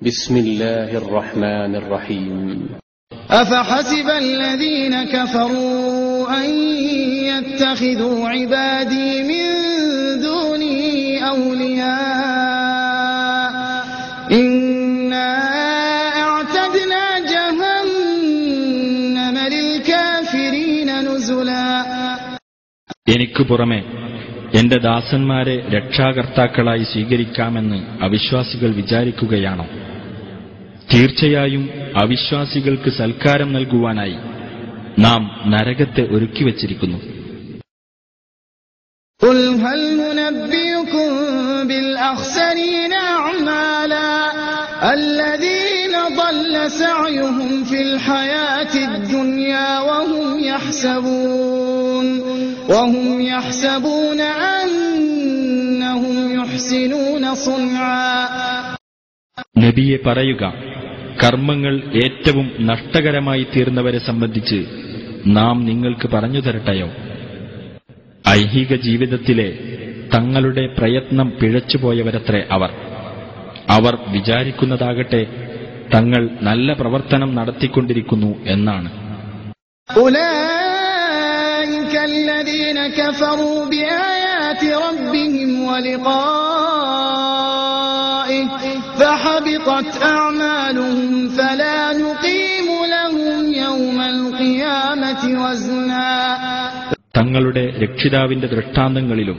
بسم الله الرحمن الرحيم أفحسب الذين كفروا أن يتخذوا عبادي من دوني أولياء إنا أعتدنا جهنم للكافرين نزلا. എനിക്ക് പുറമെ എന്റെ ദാസന്മാരെ രക്ഷാകർത്താക്കളായി സ്വീകരിക്കാമെന്ന് അവിശ്വാസികൾ വിചാരിക്കുകയാണോ? തീർച്ചയായും അവിശ്വാസികൾക്ക് സൽക്കാരം നൽകുവാനായി നാം നരകത്തെ ഒരുക്കിവച്ചിരിക്കുന്നു. قُلْ هَلْ نُنَبِّئُكُم بِالْأَخْسَرِينَ أَعْمَالًا الَّذِينَ ضَلَّ سَعْيُهُمْ فِي الْحَيَاةِ الدُّنْيَا وَهُمْ يَحْسَبُونَ أَنَّهُمْ يُحْسِنُونَ صُنْعًا. നബിയെ പറയുക, കർമ്മങ്ങൾ ഏറ്റവും നഷ്ടകരമായി തീർന്നവരെ സംബന്ധിച്ച് നാം നിങ്ങൾക്ക് പറഞ്ഞു തരട്ടെയോ? ഐഹിക ജീവിതത്തിലെ തങ്ങളുടെ പ്രയത്നം പിഴച്ചുപോയവരത്രേ അവർ വിചാരിക്കുന്നതാകട്ടെ തങ്ങൾ നല്ല പ്രവർത്തനം നടത്തിക്കൊണ്ടിരിക്കുന്നു എന്നാണ്. أولئك الذين كفروا بآيات ربهم ولقائه فحبطت أعمالهم فلا نقيم لهم يوم القيامة وزنا. തങ്ങളുടെ രക്ഷിതാവിന്റെ ദൃഷ്ടാന്തങ്ങളിലും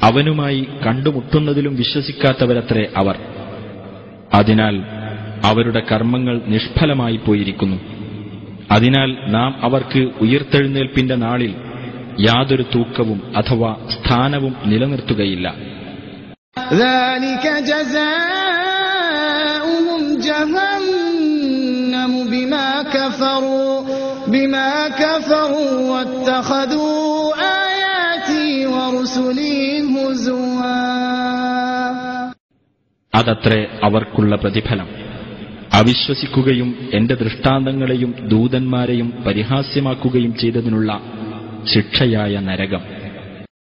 അവനുമായി കണ്ടുമുട്ടുന്നതിലും വിശ്വസിക്കാത്തവരത്രേ അവർ. അതിനാൽ അവരുടെ കർമ്മങ്ങൾ നിഷ്ഫലമായി പോയിരിക്കുന്നു. അതിനാൽ നാം അവർക്ക് ഉയിർത്തെഴുന്നേൽപ്പിന്റെ നാളിൽ യാതൊരു തൂക്കവും അഥവാ സ്ഥാനവും നിലനിർത്തുകയില്ല. ذلك جزاؤهم جهنم بما كفروا واتخذوا آياتي ورسلي هزوا. അതത്രേ അവർക്കുള്ള പ്രതിഫലം. അവിശ്വസിക്കുകയും എന്റെ ദൃഷ്ടാന്തങ്ങളെയും ദൂതന്മാരെയും പരിഹാസ്യമാക്കുകയും ചെയ്തതിനുള്ള ശിക്ഷയായ നരകം.